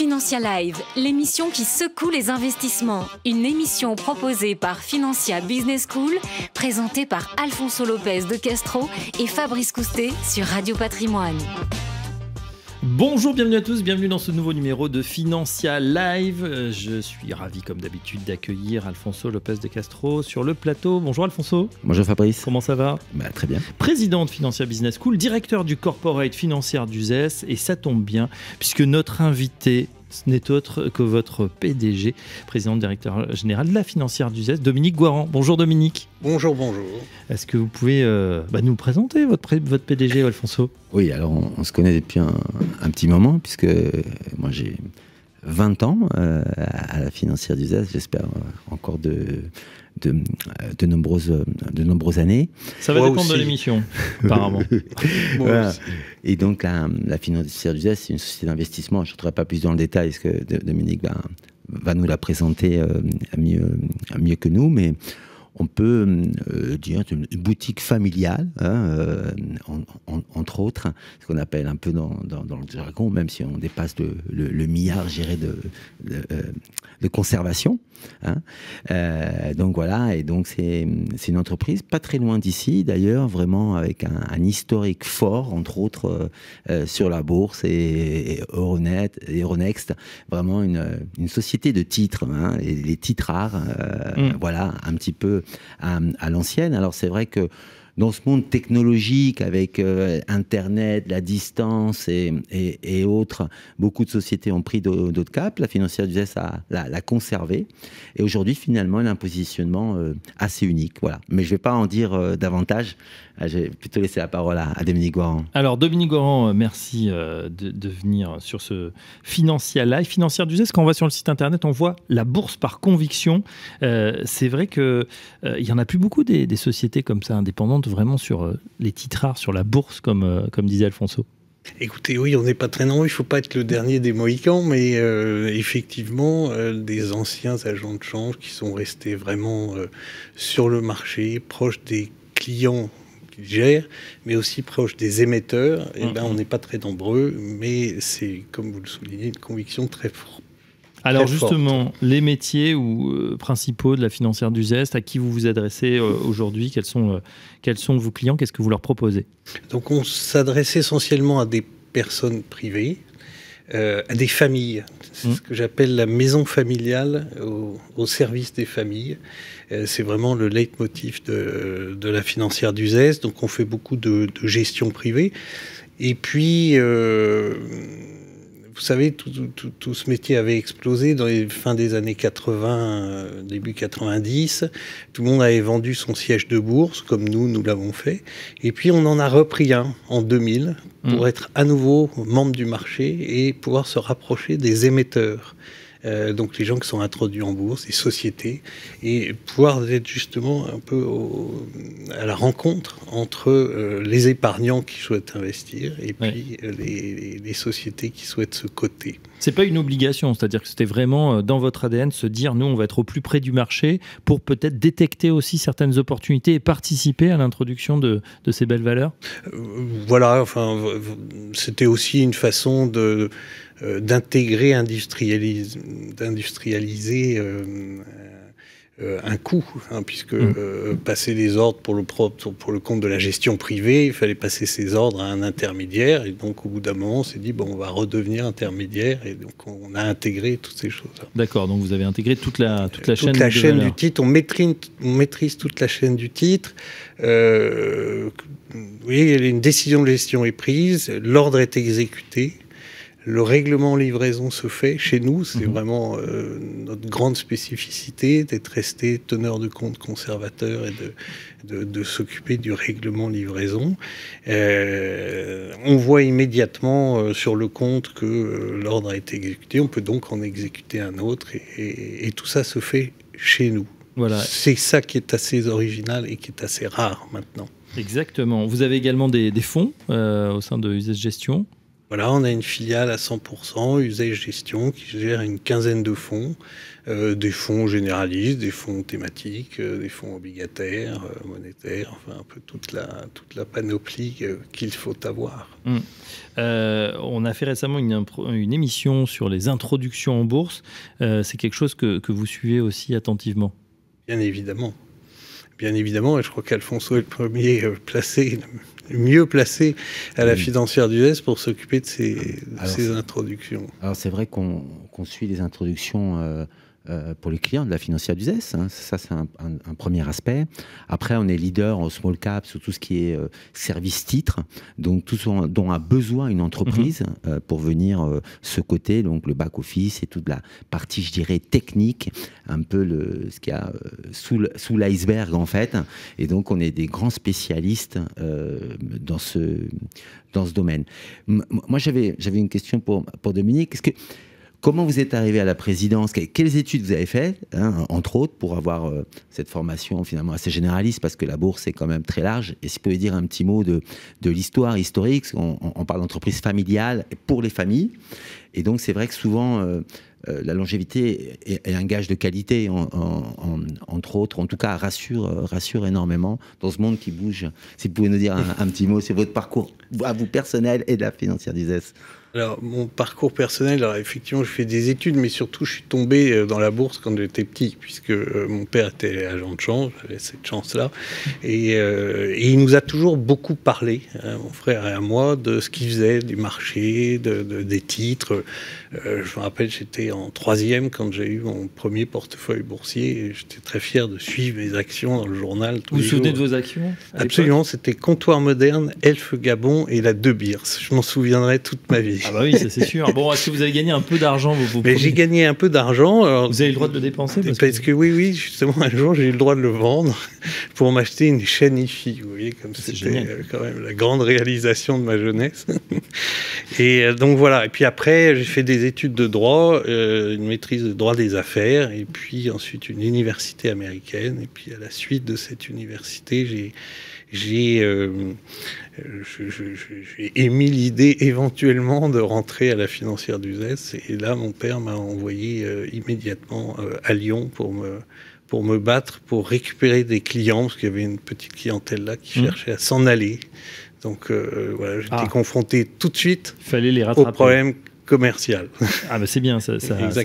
Financia Live, l'émission qui secoue les investissements. Une émission proposée par Financia Business School, présentée par Alfonso Lopez de Castro et Fabrice Coustet sur Radio Patrimoine. Bonjour, bienvenue à tous, bienvenue dans ce nouveau numéro de Financia Live. Je suis ravi comme d'habitude d'accueillir Alfonso Lopez de Castro sur le plateau. Bonjour Alfonso. Bonjour Fabrice. Comment ça va ? Très bien. Président de Financia Business School, directeur du corporate financière d'Uzès, et ça tombe bien puisque notre invité, ce n'est autre que votre PDG, président directeur général de la financière d'Uzès, Dominique Goiran. Bonjour Dominique. Bonjour, bonjour. Est-ce que vous pouvez nous présenter votre PDG, Alfonso ? Oui, alors on se connaît depuis un petit moment, puisque moi j'ai 20 ans à la financière d'Uzès, j'espère encore de nombreuses années. Ça va dépendre de l'émission, apparemment. Voilà. Et donc la financière d'Uzès, c'est une société d'investissement. Je ne rentrerai pas plus dans le détail, parce que Dominique va nous la présenter mieux que nous, mais on peut dire une boutique familiale, entre autres, ce qu'on appelle un peu dans le jargon, même si on dépasse le milliard, je dirais, de conservation. Donc voilà, et donc c'est une entreprise pas très loin d'ici, d'ailleurs, vraiment avec un historique fort, entre autres, sur la bourse et Euronext, vraiment une société de titres, les titres rares, voilà, un petit peu à l'ancienne. Alors c'est vrai que dans ce monde technologique avec Internet, la distance et autres, beaucoup de sociétés ont pris d'autres caps. La financière d'Uzès l'a conservé. Et aujourd'hui, finalement, elle a un positionnement assez unique. Voilà. Mais je ne vais pas en dire davantage. Je vais plutôt laisser la parole à Dominique Goiran. Alors, Dominique Goiran, merci de venir sur ce Financia Live. Financière d'Uzès, quand on va sur le site Internet, on voit la bourse par conviction. C'est vrai qu'il n'y en a plus beaucoup des sociétés comme ça, indépendantes, vraiment sur les titres rares, sur la bourse, comme disait Alfonso. Écoutez, oui, on n'est pas très nombreux, il ne faut pas être le dernier des Mohicans, mais effectivement, des anciens agents de change qui sont restés vraiment sur le marché, proches des clients qu'ils gèrent, mais aussi proches des émetteurs, on n'est pas très nombreux, mais c'est, comme vous le soulignez, une conviction très forte. Alors justement, les métiers principaux de la financière d'Uzès, à qui vous vous adressez aujourd'hui, quels sont vos clients, qu'est-ce que vous leur proposez ? Donc on s'adresse essentiellement à des personnes privées, à des familles. C'est ce que j'appelle la maison familiale au service des familles. C'est vraiment le leitmotiv de la financière d'Uzès. Donc on fait beaucoup de gestion privée. Et puis... vous savez, tout ce métier avait explosé dans les fins des années 80, début 90. Tout le monde avait vendu son siège de bourse, comme nous l'avons fait. Et puis, on en a repris un en 2000 pour être à nouveau membre du marché et pouvoir se rapprocher des émetteurs. Donc les gens qui sont introduits en bourse, les sociétés, et pouvoir être justement un peu à la rencontre entre les épargnants qui souhaitent investir et puis les sociétés qui souhaitent se coter. C'est pas une obligation, c'est-à-dire que c'était vraiment dans votre ADN se dire nous on va être au plus près du marché pour peut-être détecter aussi certaines opportunités et participer à l'introduction de ces belles valeurs. Voilà, enfin c'était aussi une façon d'intégrer, d'industrialiser un coût, puisque passer les ordres pour le compte de la gestion privée, il fallait passer ces ordres à un intermédiaire, et donc au bout d'un moment on s'est dit on va redevenir intermédiaire, et donc on a intégré toutes ces choses-là. D'accord, donc vous avez intégré toute la chaîne du titre, on maîtrise toute la chaîne du titre. Oui, une décision de gestion est prise, l'ordre est exécuté. Le règlement livraison se fait chez nous, c'est vraiment notre grande spécificité d'être resté teneur de compte conservateur et de s'occuper du règlement livraison. On voit immédiatement sur le compte que l'ordre a été exécuté, on peut donc en exécuter un autre et tout ça se fait chez nous. Voilà. C'est ça qui est assez original et qui est assez rare maintenant. Exactement. Vous avez également des fonds au sein de Uzès Gestion. Voilà, on a une filiale à 100%, Uzès Gestion, qui gère une quinzaine de fonds, des fonds généralistes, des fonds thématiques, des fonds obligataires, monétaires, enfin un peu toute la panoplie qu'il faut avoir. On a fait récemment une émission sur les introductions en bourse. C'est quelque chose que vous suivez aussi attentivement? Bien évidemment. Bien évidemment, et je crois qu'Alfonso est le premier le mieux placé à la financière d'Uzès pour s'occuper de ces introductions. Alors c'est vrai qu'on suit les introductions pour les clients de la financière d'Uzès, hein. Ça c'est un premier aspect. Après on est leader en small cap sur tout ce qui est service titre, donc tout ce dont a besoin une entreprise pour venir ce côté, donc le back office et toute la partie, je dirais, technique, un peu ce qu'il y a sous l'iceberg en fait. Et donc on est des grands spécialistes dans ce domaine. Moi j'avais une question pour Dominique. Comment vous êtes arrivé à la présidence? Quelles études vous avez faites, hein, entre autres, pour avoir cette formation finalement assez généraliste, parce que la bourse est quand même très large. Et si vous pouvez dire un petit mot de l'histoire historique, on parle d'entreprise familiale pour les familles. Et donc c'est vrai que souvent la longévité est un gage de qualité, entre autres, en tout cas rassure énormément dans ce monde qui bouge. Si vous pouvez nous dire un petit mot sur votre parcours à vous personnel et de la financière d'Uzès. Alors, mon parcours personnel, alors effectivement, je fais des études, mais surtout, je suis tombé dans la bourse quand j'étais petit, puisque mon père était agent de change, j'avais cette chance-là, et il nous a toujours beaucoup parlé, hein, mon frère et à moi, de ce qu'il faisait, du marché, des titres. Je me rappelle, j'étais en 3e quand j'ai eu mon premier portefeuille boursier, et j'étais très fier de suivre mes actions dans le journal. Vous vous souvenez de vos actions? Absolument, c'était Comptoir Moderne, Elf Gabon et la De Beers. Je m'en souviendrai toute ma vie. Ah bah oui, ça c'est sûr. Bon, est-ce que vous avez gagné un peu d'argent Mais j'ai gagné un peu d'argent. Alors, vous avez le droit de le dépenser parce que oui, justement, un jour, j'ai eu le droit de le vendre pour m'acheter une chaîne IFI. Vous voyez, comme c'était quand même la grande réalisation de ma jeunesse. Et donc voilà. Et puis après, j'ai fait des études de droit, une maîtrise de droit des affaires, et puis ensuite une université américaine. Et puis à la suite de cette université, j'ai émis l'idée éventuellement de rentrer à la financière d'Uzès. Et là, mon père m'a envoyé immédiatement à Lyon pour me battre, pour récupérer des clients, parce qu'il y avait une petite clientèle là qui cherchait à s'en aller. Donc voilà, j'étais confronté tout de suite au problème commercial. Ah bah c'est bien, ça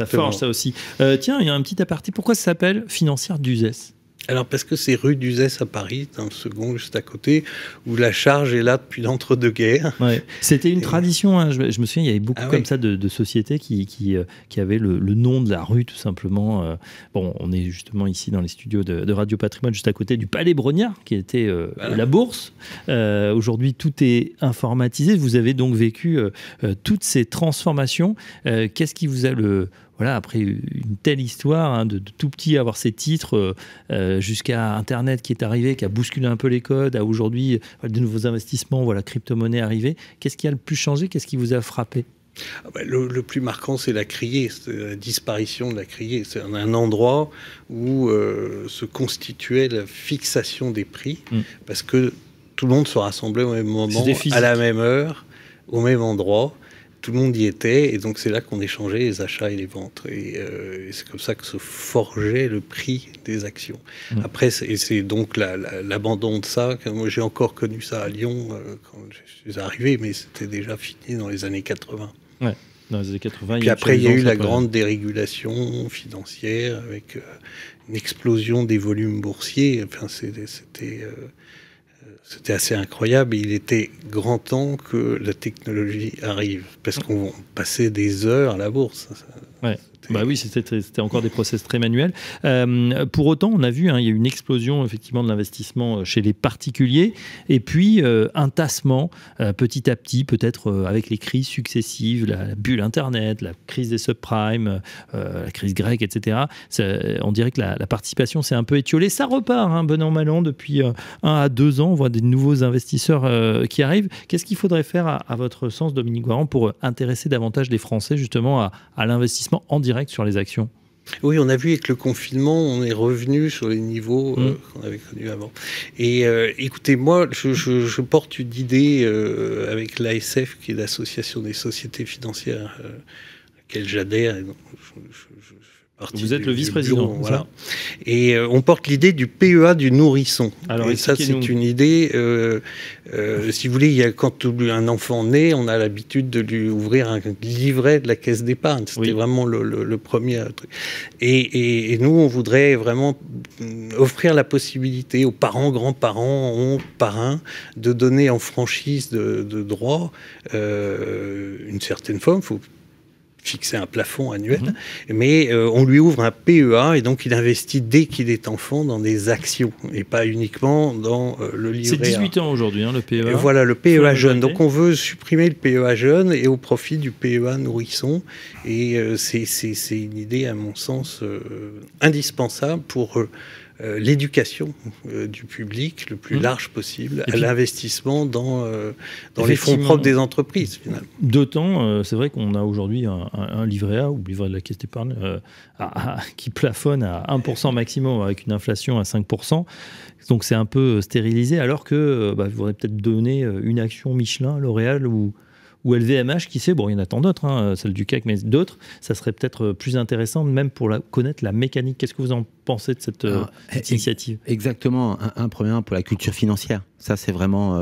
forge ça aussi. Tiens, il y a un petit aparté. Pourquoi ça s'appelle financière d'Uzès? Alors parce que c'est rue d'Uzès à Paris, dans le second juste à côté, où la charge est là depuis l'entre-deux-guerres. Ouais. C'était une tradition, hein. Je me souviens, il y avait beaucoup comme ça de sociétés qui avaient le nom de la rue tout simplement. Bon, on est justement ici dans les studios de Radio Patrimoine, juste à côté du Palais Brognard, qui était la bourse. Aujourd'hui, tout est informatisé. Vous avez donc vécu toutes ces transformations. Qu'est-ce qui vous a voilà, après une telle histoire, hein, de tout petit avoir ces titres, jusqu'à Internet qui est arrivé, qui a bousculé un peu les codes, à aujourd'hui de nouveaux investissements, voilà, crypto-monnaie arrivée. Qu'est-ce qui a le plus changé? Qu'est-ce qui vous a frappé? Le plus marquant, c'est la criée, c'est la disparition de la criée. C'est un endroit où se constituait la fixation des prix, parce que tout le monde se rassemblait au même moment, à la même heure, au même endroit. Tout le monde y était, et donc c'est là qu'on échangeait les achats et les ventes. Et c'est comme ça que se forgeait le prix des actions. Après, c'est donc l'abandon de ça. Moi, j'ai encore connu ça à Lyon quand je suis arrivé, mais c'était déjà fini dans les années 80. Ouais, dans les années 80. Puis après, il y a eu la grande dérégulation financière avec une explosion des volumes boursiers. Enfin, c'était assez incroyable. Il était grand temps que la technologie arrive, parce qu'on passait des heures à la bourse. Ouais. Bah oui, c'était encore des process très manuels. Pour autant, on a vu, hein, il y a eu une explosion effectivement de l'investissement chez les particuliers, et puis un tassement petit à petit, peut-être avec les crises successives, la bulle Internet, la crise des subprimes, la crise grecque, etc. On dirait que la participation s'est un peu étiolée. Ça repart, hein, bon an mal an, depuis 1 à 2 ans. On voit des nouveaux investisseurs qui arrivent. Qu'est-ce qu'il faudrait faire, à votre sens, Dominique Guaran, pour intéresser davantage les Français justement à l'investissement en direct sur les actions? Oui, on a vu avec le confinement, on est revenu sur les niveaux qu'on avait connus avant. Et écoutez, moi, je porte une idée avec l'ASF, qui est l'Association des sociétés financières, à laquelle j'adhère. Vous êtes le vice-président, voilà. Et on porte l'idée du PEA du nourrisson. Alors, et ça, c'est une idée. Si vous voulez, quand un enfant naît, on a l'habitude de lui ouvrir un livret de la caisse d'épargne. C'était vraiment le premier truc. Et nous, on voudrait vraiment offrir la possibilité aux parents, grands-parents, oncles, parrains, de donner en franchise de droit une certaine forme. Faut fixer un plafond annuel, mais on lui ouvre un PEA et donc il investit dès qu'il est enfant dans des actions et pas uniquement dans le livret A. C'est 18 ans aujourd'hui, le PEA. Voilà, le PEA jeune. Donc on veut supprimer le PEA jeune et au profit du PEA nourrisson. Et c'est une idée, à mon sens, indispensable pour l'éducation du public le plus large possible, à l'investissement dans les fonds propres des entreprises, finalement. D'autant, c'est vrai qu'on a aujourd'hui un livret A, ou livret de la caisse d'épargne, qui plafonne à 1% maximum, avec une inflation à 5%. Donc c'est un peu stérilisé, alors que vous aurez peut-être donné une action Michelin, L'Oréal ou LVMH, qui sait, bon, il y en a tant d'autres, celle du CAC, mais d'autres, ça serait peut-être plus intéressant, même pour connaître la mécanique. Qu'est-ce que vous en pensez de cette initiative ? Exactement, premièrement pour la culture financière. Ça, c'est vraiment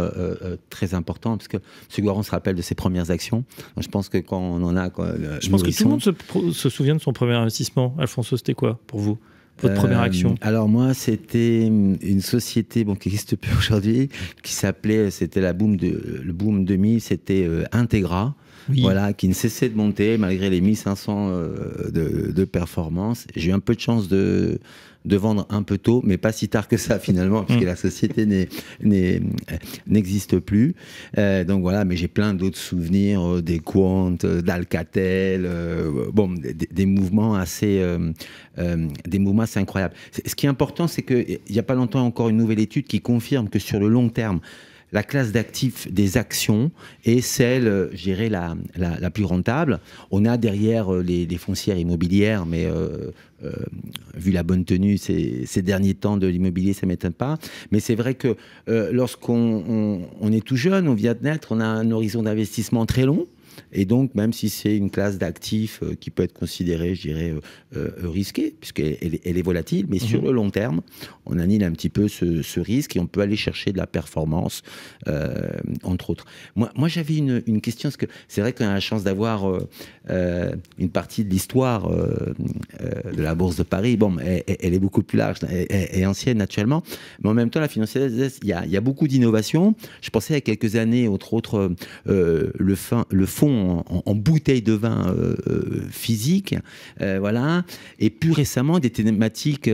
très important, parce que M. Goiron se rappelle de ses premières actions. Donc, je pense que quand on en a... je pense que tout le monde se souvient de son premier investissement. Alfonso, c'était quoi pour vous ? Votre première action? Alors moi, c'était une société qui n'existe plus aujourd'hui, qui s'appelait, c'était le boom 2000, c'était Integra. Oui. Voilà, qui ne cessait de monter malgré les 1500 de performance. J'ai eu un peu de chance de vendre un peu tôt, mais pas si tard que ça finalement, puisque la société n'existe plus. Donc voilà, mais j'ai plein d'autres souvenirs, des Quant, d'Alcatel, des mouvements assez incroyables. Ce qui est important, c'est qu'il n'y a pas longtemps encore une nouvelle étude qui confirme que sur le long terme, la classe d'actifs des actions est celle, je dirais, la plus rentable. On a derrière les foncières immobilières, mais vu la bonne tenue ces derniers temps de l'immobilier, ça ne m'étonne pas. Mais c'est vrai que lorsqu'on est tout jeune, on vient de naître, on a un horizon d'investissement très long. Et donc, même si c'est une classe d'actifs qui peut être considérée, je dirais, risquée, puisqu'elle est volatile, mais sur le long terme, on annule un petit peu ce risque et on peut aller chercher de la performance, entre autres. Moi j'avais une question, parce que c'est vrai qu'on a la chance d'avoir une partie de l'histoire de la Bourse de Paris. Bon, elle est beaucoup plus large et ancienne, naturellement, mais en même temps, la financière, il y a beaucoup d'innovations. Je pensais à quelques années, entre autres, le fonds en bouteille de vin physique, voilà, et plus récemment des thématiques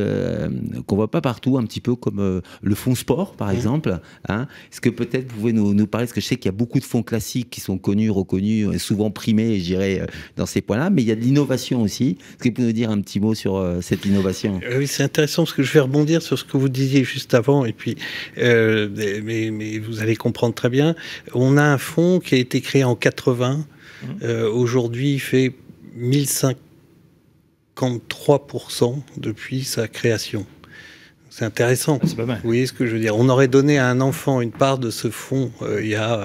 qu'on voit pas partout, un petit peu comme le fonds sport par exemple, hein. Est-ce que peut-être vous pouvez nous parler, parce que je sais qu'il y a beaucoup de fonds classiques qui sont connus, reconnus, souvent primés, je dirais, dans ces points-là, mais il y a de l'innovation aussi. Est-ce que vous pouvez nous dire un petit mot sur cette innovation? Oui, c'est intéressant, parce que je vais rebondir sur ce que vous disiez juste avant, et puis mais vous allez comprendre très bien. On a un fonds qui a été créé en 80. Aujourd'hui, il fait 1053% depuis sa création. C'est intéressant. C'est pas mal. Vous voyez ce que je veux dire? On aurait donné à un enfant une part de ce fonds il y a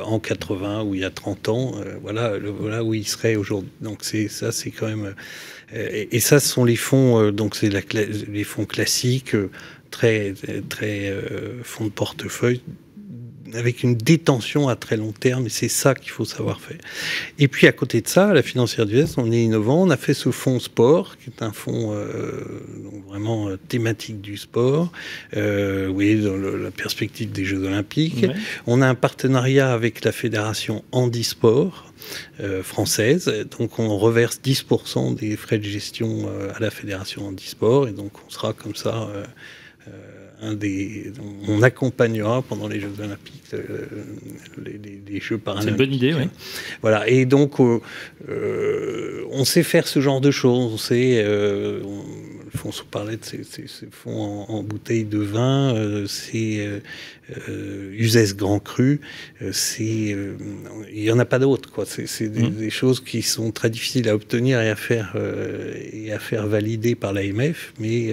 en 80 ou il y a 30 ans. Voilà où il serait aujourd'hui. Donc c'est quand même... et ça, ce sont les fonds, donc c'est les fonds classiques, très fonds de portefeuille, avec une détention à très long terme, et c'est ça qu'il faut savoir faire. Et puis à côté de ça, à la Financière du Est, on est innovant, on a fait ce fonds sport, qui est un fonds vraiment thématique du sport, vous voyez, dans la perspective des Jeux Olympiques. Ouais. On a un partenariat avec la Fédération Handisport française, donc on reverse 10% des frais de gestion à la Fédération Handisport, et donc on sera comme ça... on accompagnera pendant les Jeux Olympiques les Jeux paralympiques. C'est une bonne idée, oui. Voilà, et donc on sait faire ce genre de choses. On sait Alfonso parlait de ces fonds en bouteilles de vin, Uzès Grand Cru, il n'y en a pas d'autres, quoi. C'est des choses qui sont très difficiles à obtenir et à faire valider par l'AMF, mais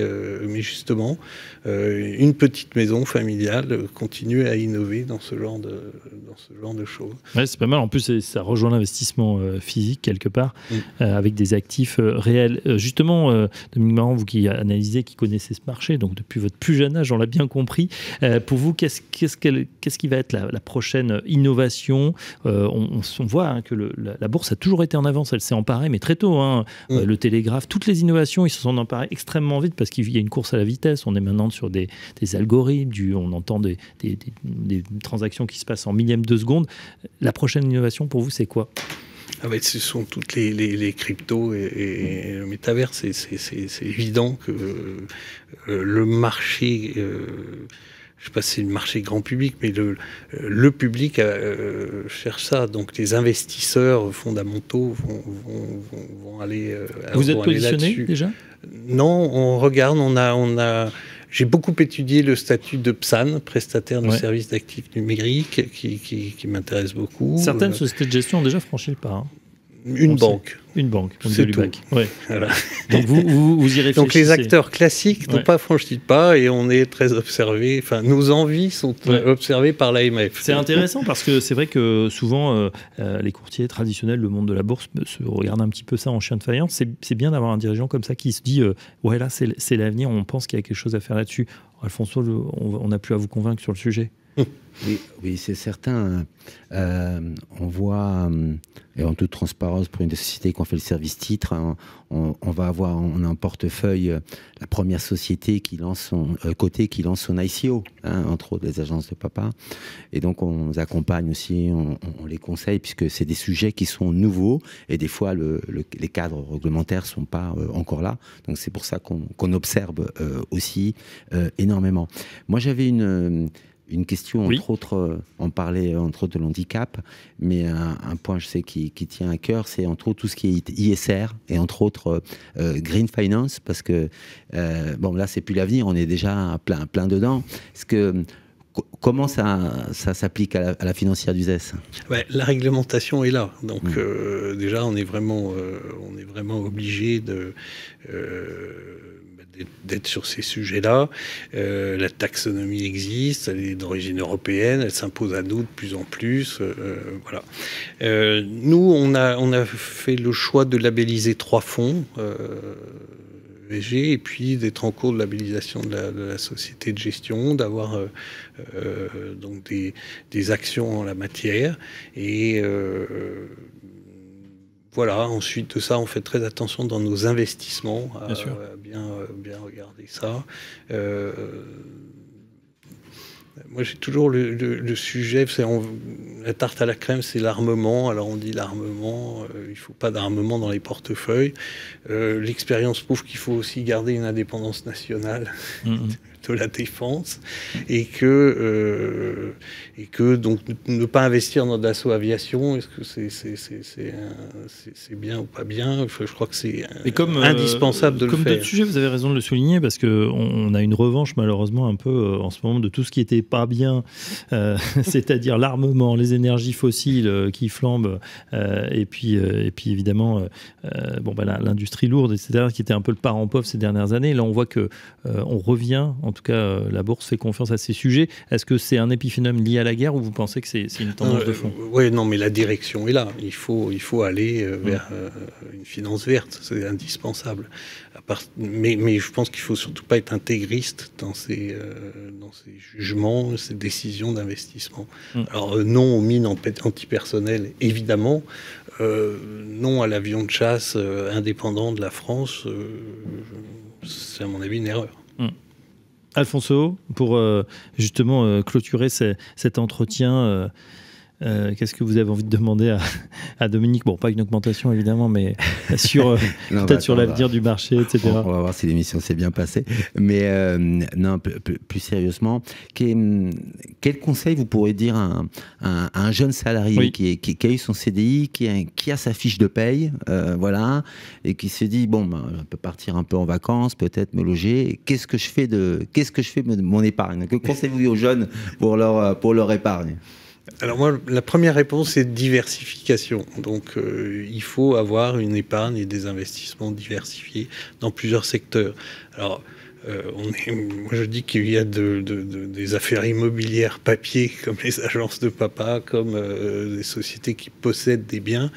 justement, une petite maison familiale continue à innover dans ce genre de choses. Ouais, c'est pas mal. En plus, ça rejoint l'investissement physique quelque part, avec des actifs réels. Justement, Dominique Marant, vous qui analysez, qui connaissez ce marché, donc depuis votre plus jeune âge, on l'a bien compris. Pour vous, qu'est-ce qui va être la prochaine innovation? On voit que la bourse a toujours été en avance. Elle s'est emparée, mais très tôt. Le télégraphe, toutes les innovations, ils se sont emparés extrêmement vite parce qu'il y a une course à la vitesse. On est maintenant sur des algorithmes, on entend des transactions qui se passent en millième de seconde. La prochaine innovation, pour vous, c'est quoi? Ce sont toutes les cryptos et le métavers. C'est évident que le marché, je ne sais pas si c'est le marché grand public, mais le public cherche ça. Donc les investisseurs fondamentaux vont aller Vous êtes positionné déjà? Non, on regarde, j'ai beaucoup étudié le statut de PSAN, prestataire de services d'actifs numériques, qui m'intéresse beaucoup. Certaines sociétés de gestion ont déjà franchi le pas. Une banque. Une banque, comme c'est de tout. Ouais. Voilà. Donc vous y réfléchissez. Donc les acteurs classiques n'ont pas franchi le pas et on est très observés. Enfin, nos envies sont observées par l'AMF. C'est intéressant parce que c'est vrai que souvent les courtiers traditionnels, le monde de la bourse, se regardent un petit peu ça en chien de faïence. C'est bien d'avoir un dirigeant comme ça qui se dit ouais, là c'est l'avenir, on pense qu'il y a quelque chose à faire là-dessus. Alfonso, on n'a plus à vous convaincre sur le sujet. Oui, c'est certain. On voit, et en toute transparence, pour une des sociétés qui ont fait le service titre, on a un portefeuille, la première société qui lance son ICO, entre autres les agences de papa. Et donc on nous accompagne aussi, on les conseille, puisque c'est des sujets qui sont nouveaux et des fois les cadres réglementaires sont pas encore là. Donc c'est pour ça qu'on observe aussi énormément. Moi j'avais une question, entre autres, on parlait entre autres de l'handicap, mais un point, je sais, qui tient à cœur, c'est entre autres tout ce qui est ISR et entre autres Green Finance, parce que, bon, là, c'est plus l'avenir, on est déjà plein dedans. Comment ça s'applique à la financière d'Uzès? La réglementation est là, donc déjà, on est vraiment obligé d'être sur ces sujets-là. La taxonomie existe, elle est d'origine européenne, elle s'impose à nous de plus en plus. Voilà. Nous, on a fait le choix de labelliser 3 fonds ESG et puis d'être en cours de labellisation de la société de gestion, d'avoir donc des actions en la matière et voilà, ensuite de ça, on fait très attention dans nos investissements à bien regarder ça. Moi, j'ai toujours le sujet, la tarte à la crème, c'est l'armement. Alors, on dit l'armement, il ne faut pas d'armement dans les portefeuilles. L'expérience prouve qu'il faut aussi garder une indépendance nationale de la défense et que donc ne pas investir dans Dassault Aviation, est-ce que c'est bien ou pas bien? Je crois que c'est indispensable de le faire. Comme d'autres sujets, vous avez raison de le souligner parce qu'on a une revanche malheureusement un peu en ce moment de tout ce qui n'était pas bien, c'est-à-dire l'armement, les énergies fossiles qui flambent et puis évidemment l'industrie lourde, etc., qui était un peu le parent pauvre ces dernières années. Là, on voit que on revient, en tout cas la bourse fait confiance à ces sujets. Est-ce que c'est un épiphénomène lié à la guerre ou vous pensez que c'est une tendance de fond? Oui, non, mais la direction est là. Il faut aller vers une finance verte, c'est indispensable. Mais je pense qu'il ne faut surtout pas être intégriste dans ces jugements, ces décisions d'investissement. Alors non aux mines antipersonnelles, évidemment. Non à l'avion de chasse indépendant de la France, c'est à mon avis une erreur. Alfonso, pour justement clôturer cet entretien, Qu'est-ce que vous avez envie de demander à Dominique? Bon, pas une augmentation évidemment, mais sur peut-être sur l'avenir du marché, etc. On va voir si l'émission s'est bien passée. Mais non, plus sérieusement, quel conseil vous pourrez dire à un jeune salarié qui a eu son CDI, qui a sa fiche de paye, voilà, et qui se dit bon, je peux partir un peu en vacances, peut-être me loger. Qu'est-ce que je fais de mon épargne? Que conseillez-vous aux jeunes pour leur épargne? Alors moi, la première réponse, c'est diversification. Donc, il faut avoir une épargne et des investissements diversifiés dans plusieurs secteurs. Alors, moi je dis qu'il y a des affaires immobilières papier, comme les agences de papa, comme des sociétés qui possèdent des biens,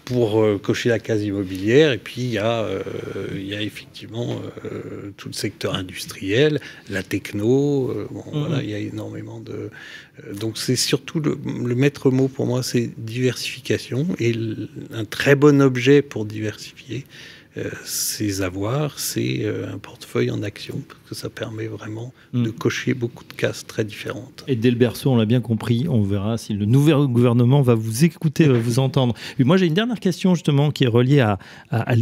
pour cocher la case immobilière. Et puis il y a effectivement tout le secteur industriel, la techno, voilà, il y a énormément de... donc c'est surtout le maître mot pour moi, c'est diversification. Et un très bon objet pour diversifier ses avoirs, c'est un portefeuille en actions, parce que ça permet vraiment de cocher beaucoup de cases très différentes. Et dès le berceau, on l'a bien compris, on verra si le nouveau gouvernement va vous écouter, va vous entendre. Et moi, j'ai une dernière question justement qui est reliée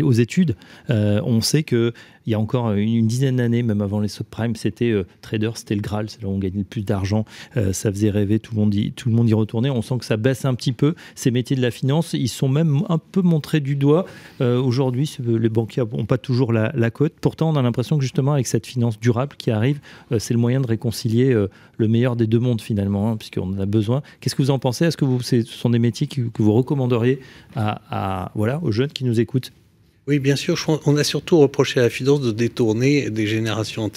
aux études. On sait que il y a encore une dizaine d'années, même avant les subprimes, c'était trader, c'était le Graal, c'est là où on gagnait le plus d'argent, ça faisait rêver, tout le monde y retournait. On sent que ça baisse un petit peu, ces métiers de la finance, ils sont même un peu montrés du doigt. Aujourd'hui, les banquiers n'ont pas toujours la cote. Pourtant, on a l'impression que justement, avec cette finance durable qui arrive, c'est le moyen de réconcilier le meilleur des deux mondes finalement, hein, puisqu'on en a besoin. Qu'est-ce que vous en pensez? Est-ce que ce sont des métiers que vous recommanderiez aux jeunes qui nous écoutent? Oui, bien sûr. On a surtout reproché à la finance de détourner des générations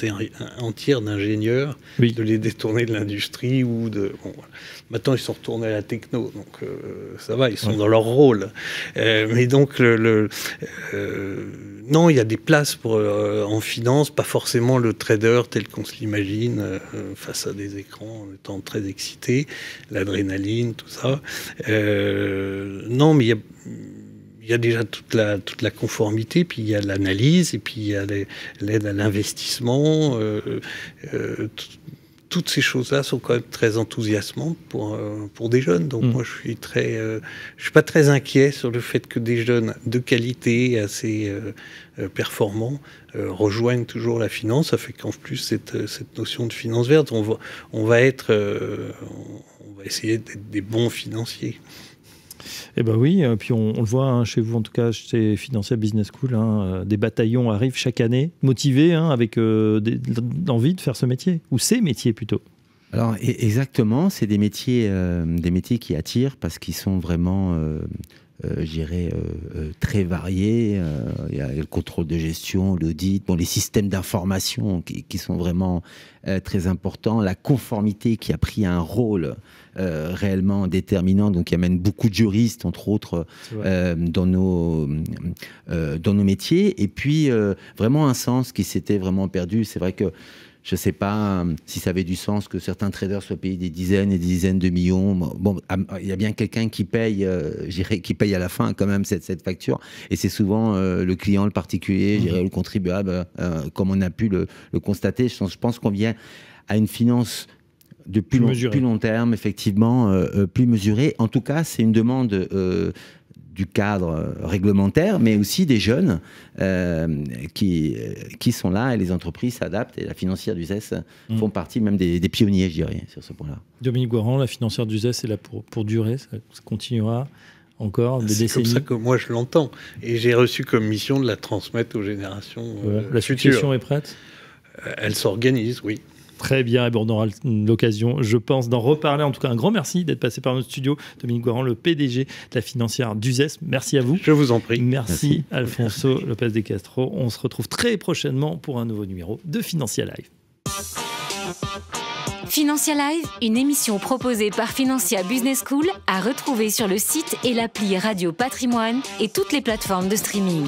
entières d'ingénieurs, de les détourner de l'industrie ou de... Bon, voilà. Maintenant, ils sont retournés à la techno, donc ça va, ils sont dans leur rôle. Mais donc, non, il y a des places en finance, pas forcément le trader tel qu'on se l'imagine, face à des écrans, en étant très excité, l'adrénaline, tout ça. Non, mais il y a déjà toute la conformité, puis il y a l'analyse, et puis il y a l'aide à l'investissement. Toutes ces choses-là sont quand même très enthousiasmantes pour des jeunes. Donc moi, je suis pas très inquiet sur le fait que des jeunes de qualité, assez performants, rejoignent toujours la finance. Ça fait qu'en plus, cette notion de finance verte, on va essayer d'être des bons financiers. Eh ben oui, puis on le voit hein, chez vous, en tout cas chez Financia Business School, hein, des bataillons arrivent chaque année, motivés, hein, avec l'envie de faire ce métier, ou ces métiers plutôt. Alors exactement, c'est des métiers qui attirent parce qu'ils sont vraiment... je dirais, très variés. Il y a le contrôle de gestion, l'audit, les systèmes d'information qui sont vraiment très importants, la conformité qui a pris un rôle réellement déterminant, donc qui amène beaucoup de juristes, entre autres, dans nos métiers, et puis vraiment un sens qui s'était vraiment perdu. C'est vrai que je ne sais pas si ça avait du sens que certains traders soient payés des dizaines et des dizaines de millions. Bon, il y a bien quelqu'un qui paye, qui paye à la fin quand même cette facture. Et c'est souvent le client, le particulier, le contribuable, comme on a pu le constater. Je pense qu'on vient à une finance de plus long terme, effectivement, plus mesurée. En tout cas, c'est une demande du cadre réglementaire, mais aussi des jeunes qui sont là, et les entreprises s'adaptent, et la financière d'USES font partie même des pionniers, je dirais, sur ce point-là. Dominique Goirand, la financière d'USES est là pour durer, ça continuera encore des décennies. C'est comme ça que moi je l'entends, et j'ai reçu comme mission de la transmettre aux générations La succession est prête? Elle s'organise, oui. Très bien, et bon, on aura l'occasion, je pense, d'en reparler. En tout cas, un grand merci d'être passé par notre studio. Dominique Goirand, le PDG de la financière d'USES. Merci à vous. Je vous en prie. Merci. Alfonso Lopez de Castro. On se retrouve très prochainement pour un nouveau numéro de Financia Live. Financia Live, une émission proposée par Financia Business School, à retrouver sur le site et l'appli Radio Patrimoine et toutes les plateformes de streaming.